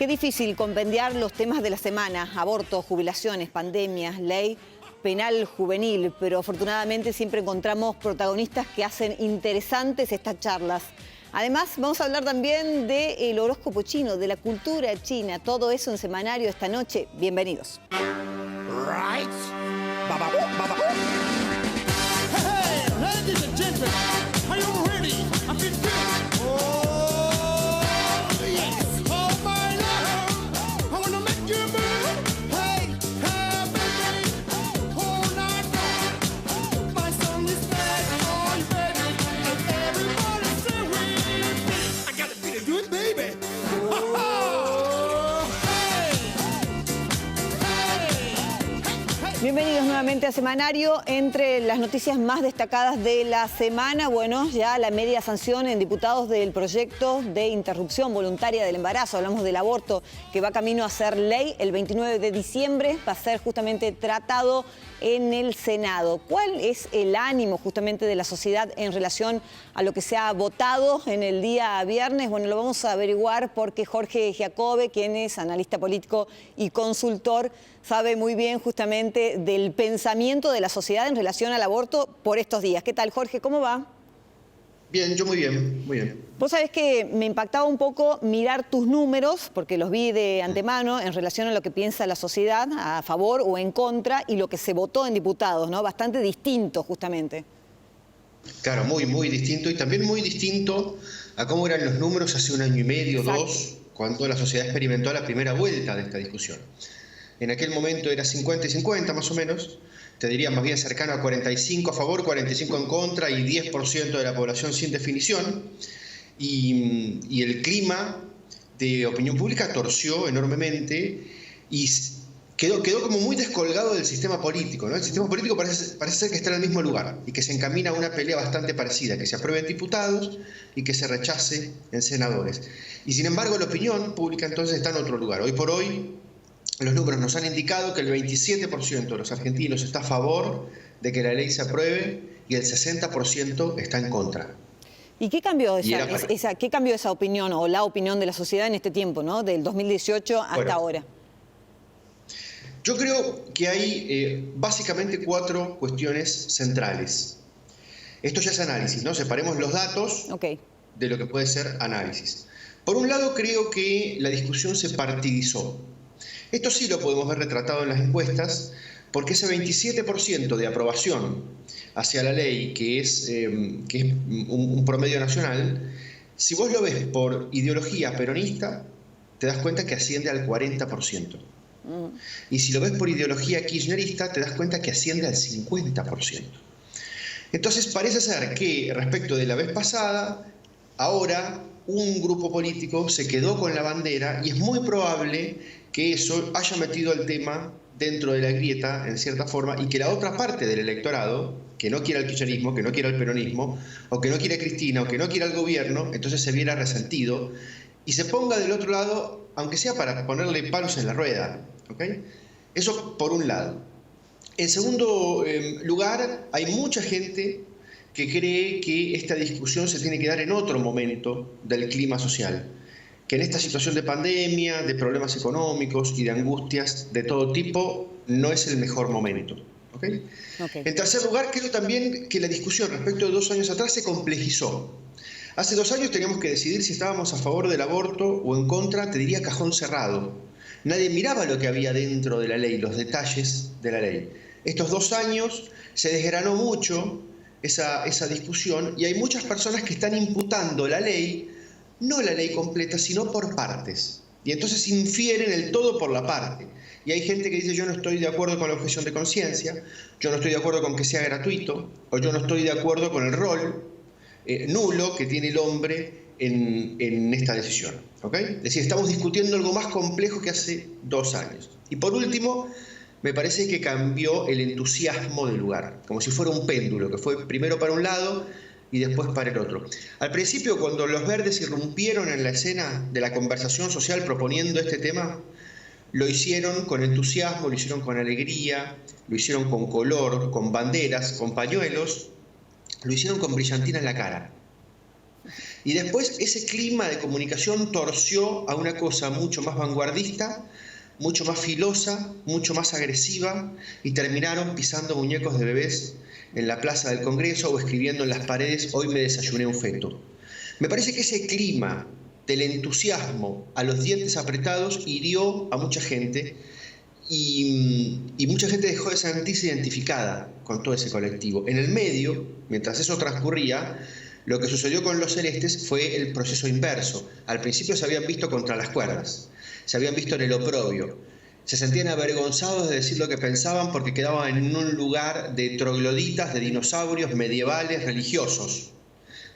Qué difícil compendiar los temas de la semana: aborto, jubilaciones, pandemias, ley penal juvenil, pero afortunadamente siempre encontramos protagonistas que hacen interesantes estas charlas. Además, vamos a hablar también del horóscopo chino, de la cultura china, todo eso en Semanario esta noche. Bienvenidos. Right. Hey, ladies and gentlemen, are you ready? I feel good. Oh, yes. Oh, my love, I wanna make you move. Hey, hey, baby, all night long. My song is back on, baby, and everybody say with me. I gotta be the good baby. Bienvenidos nuevamente a Semanario. Entre las noticias más destacadas de la semana, bueno, ya la media sanción en diputados del proyecto de interrupción voluntaria del embarazo. Hablamos del aborto, que va camino a ser ley. El 29 de diciembre va a ser justamente tratado en el Senado. ¿Cuál es el ánimo justamente de la sociedad en relación a lo que se ha votado en el día viernes? Bueno, lo vamos a averiguar porque Jorge Giacobbe, quien es analista político y consultor, sabe muy bien justamente del pensamiento de la sociedad en relación al aborto por estos días. ¿Qué tal, Jorge? ¿Cómo va? Bien, yo muy bien, muy bien. Vos sabés que me impactaba un poco mirar tus números, porque los vi de antemano en relación a lo que piensa la sociedad, a favor o en contra, y lo que se votó en diputados, ¿no? Bastante distinto, justamente. Claro, muy distinto, y también muy distinto a cómo eran los números hace un año y medio, Exacto. 2, cuando la sociedad experimentó la primera vuelta de esta discusión. En aquel momento era 50 y 50 más o menos, te diría más bien cercano a 45 a favor, 45 en contra y 10% de la población sin definición. Y el clima de opinión pública torció enormemente y quedó como muy descolgado del sistema político, ¿no? El sistema político parece ser que está en el mismo lugar y que se encamina a una pelea bastante parecida, que se apruebe en diputados y que se rechace en senadores. Y sin embargo la opinión pública entonces está en otro lugar. Hoy por hoy los números nos han indicado que el 27% de los argentinos está a favor de que la ley se apruebe y el 60% está en contra. ¿Y qué cambió qué cambió esa opinión o la opinión de la sociedad en este tiempo, ¿no? Del 2018 hasta ahora? Yo creo que hay básicamente 4 cuestiones centrales. Esto ya es análisis, ¿no? Separemos los datos de lo que puede ser análisis. Por un lado, creo que la discusión se partidizó. Esto sí lo podemos ver retratado en las encuestas, porque ese 27% de aprobación hacia la ley, que es un promedio nacional, si vos lo ves por ideología peronista, te das cuenta que asciende al 40%. Y si lo ves por ideología kirchnerista, te das cuenta que asciende al 50%. Entonces parece ser que respecto de la vez pasada, ahora un grupo político se quedó con la bandera y es muy probable que eso haya metido el tema dentro de la grieta, en cierta forma, y que la otra parte del electorado, que no quiera el kirchnerismo, que no quiera el peronismo, o que no quiera a Cristina, o que no quiera el gobierno, entonces se viera resentido y se ponga del otro lado, aunque sea para ponerle palos en la rueda. ¿Okay? Eso por un lado. En segundo lugar, hay mucha gente que cree que esta discusión se tiene que dar en otro momento del clima social, que en esta situación de pandemia, de problemas económicos y de angustias de todo tipo, no es el mejor momento. ¿Okay? En tercer lugar, creo también que la discusión respecto de 2 años atrás se complejizó. Hace 2 años teníamos que decidir si estábamos a favor del aborto o en contra, te diría cajón cerrado. Nadie miraba lo que había dentro de la ley, los detalles de la ley. Estos 2 años se desgranó mucho esa discusión y hay muchas personas que están imputando la ley, no la ley completa, sino por partes. Y entonces infieren el todo por la parte. Y hay gente que dice: yo no estoy de acuerdo con la objeción de conciencia, yo no estoy de acuerdo con que sea gratuito, o yo no estoy de acuerdo con el rol nulo que tiene el hombre en esta decisión. ¿Okay? Es decir, estamos discutiendo algo más complejo que hace 2 años. Y por último, me parece que cambió el entusiasmo del lugar, como si fuera un péndulo, que fue primero para un lado y después para el otro. Al principio, cuando los verdes irrumpieron en la escena de la conversación social proponiendo este tema, lo hicieron con entusiasmo, lo hicieron con alegría, lo hicieron con color, con banderas, con pañuelos, lo hicieron con brillantina en la cara. Y después ese clima de comunicación torció a una cosa mucho más vanguardista, mucho más filosa, mucho más agresiva, y terminaron pisando muñecos de bebés en la plaza del Congreso o escribiendo en las paredes: hoy me desayuné un feto. Me parece que ese clima del entusiasmo a los dientes apretados hirió a mucha gente, y mucha gente dejó de sentirse identificada con todo ese colectivo. En el medio, mientras eso transcurría, lo que sucedió con los celestes fue el proceso inverso. Al principio se habían visto contra las cuerdas, se habían visto en el oprobio, se sentían avergonzados de decir lo que pensaban porque quedaban en un lugar de trogloditas, de dinosaurios medievales religiosos.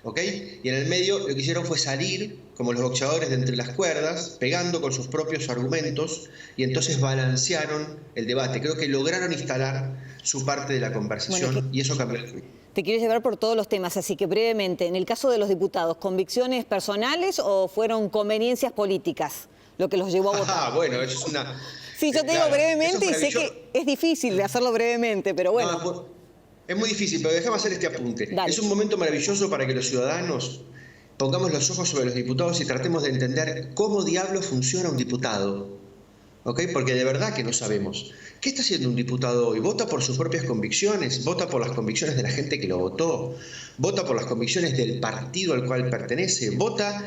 ¿Ok? Y en el medio lo que hicieron fue salir, como los boxeadores, de entre las cuerdas, pegando con sus propios argumentos, y entonces balancearon el debate. Creo que lograron instalar su parte de la conversación, y eso cambió el juego. Te quiero llevar por todos los temas, así que brevemente, en el caso de los diputados, ¿convicciones personales o fueron conveniencias políticas lo que los llevó a votar? Ah, bueno, eso es una... Sí, yo te digo brevemente y sé que es difícil de hacerlo brevemente, pero bueno. No, es muy difícil, pero déjame hacer este apunte. Dale. Es un momento maravilloso para que los ciudadanos pongamos los ojos sobre los diputados y tratemos de entender cómo diablos funciona un diputado. ¿Ok? Porque de verdad que no sabemos. ¿Qué está haciendo un diputado hoy? ¿Vota por sus propias convicciones? ¿Vota por las convicciones de la gente que lo votó? ¿Vota por las convicciones del partido al cual pertenece? ¿Vota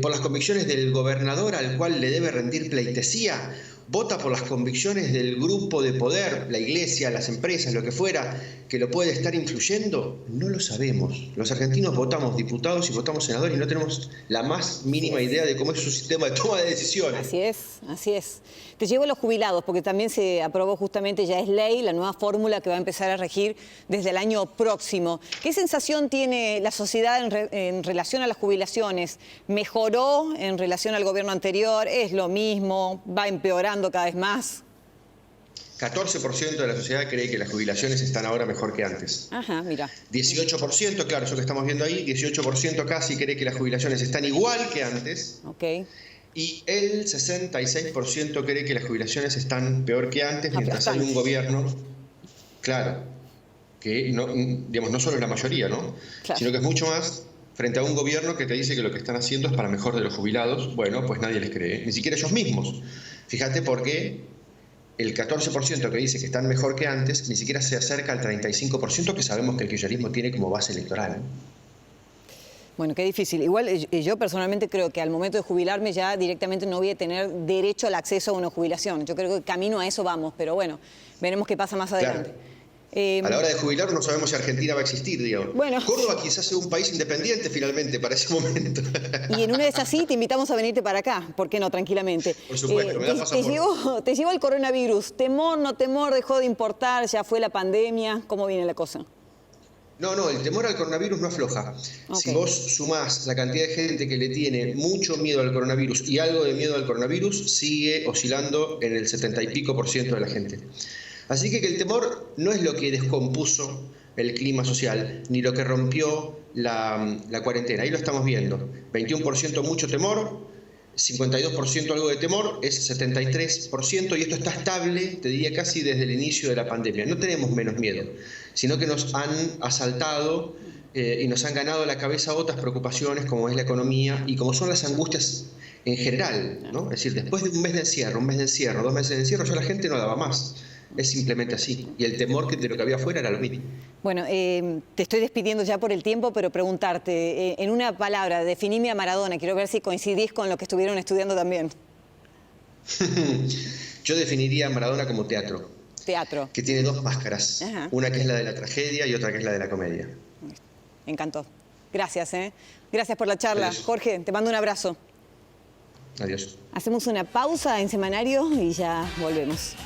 por las convicciones del gobernador al cual le debe rendir pleitesía? ¿Vota por las convicciones del grupo de poder, la iglesia, las empresas, lo que fuera, que lo puede estar influyendo? No lo sabemos. Los argentinos votamos diputados y votamos senadores y no tenemos la más mínima idea de cómo es su sistema de toma de decisiones. Así es, así es. Te llevo a los jubilados, porque también se aprobó justamente, ya es ley, la nueva fórmula que va a empezar a regir desde el año próximo. ¿Qué sensación tiene la sociedad en relación a las jubilaciones? ¿Mejoró en relación al gobierno anterior? ¿Es lo mismo? ¿Va empeorando cada vez más? 14% de la sociedad cree que las jubilaciones están ahora mejor que antes. Ajá, mira. 18%, claro, eso que estamos viendo ahí, 18% casi cree que las jubilaciones están igual que antes. Ok. Y el 66% cree que las jubilaciones están peor que antes, mientras hay un gobierno, claro, que no, digamos, no solo es la mayoría, ¿no? Claro. Sino que es mucho más, frente a un gobierno que te dice que lo que están haciendo es para mejor de los jubilados. Bueno, pues nadie les cree, ni siquiera ellos mismos. Fíjate por qué el 14% que dice que están mejor que antes ni siquiera se acerca al 35% que sabemos que el kirchnerismo tiene como base electoral. Bueno, qué difícil. Igual yo personalmente creo que al momento de jubilarme ya directamente no voy a tener derecho al acceso a una jubilación. Yo creo que camino a eso vamos, pero bueno, veremos qué pasa más adelante. Claro. A la hora de jubilar no sabemos si Argentina va a existir, digamos. Bueno. Córdoba quizás sea un país independiente finalmente para ese momento. Y en una de esas sí, te invitamos a venirte para acá, ¿por qué no? Tranquilamente. Por supuesto, me da pasaporte. Te llevo al coronavirus. ¿Temor, no temor? ¿Dejó de importar? ¿Ya fue la pandemia? ¿Cómo viene la cosa? No, el temor al coronavirus no afloja. Okay. Si vos sumás la cantidad de gente que le tiene mucho miedo al coronavirus y algo de miedo al coronavirus, sigue oscilando en el 70 y pico % de la gente. Así que el temor no es lo que descompuso el clima social, ni lo que rompió la cuarentena. Ahí lo estamos viendo. 21% mucho temor, 52% algo de temor, es 73%, y esto está estable, te diría casi desde el inicio de la pandemia. No tenemos menos miedo, sino que nos han asaltado y nos han ganado la cabeza otras preocupaciones, como es la economía y como son las angustias en general, ¿no? Es decir, después de un mes de encierro, 2 meses de encierro, ya la gente no daba más. Es simplemente así. Y el temor de lo que había afuera era lo mismo. Bueno, te estoy despidiendo ya por el tiempo, pero preguntarte, en una palabra, definime a Maradona. Quiero ver si coincidís con lo que estuvieron estudiando también. Yo definiría a Maradona como teatro. Teatro. Que tiene 2 máscaras. Ajá. Una que es la de la tragedia y otra que es la de la comedia. Me encantó. Gracias, ¿eh? Gracias por la charla. Adiós. Jorge, te mando un abrazo. Adiós. Hacemos una pausa en Semanario y ya volvemos.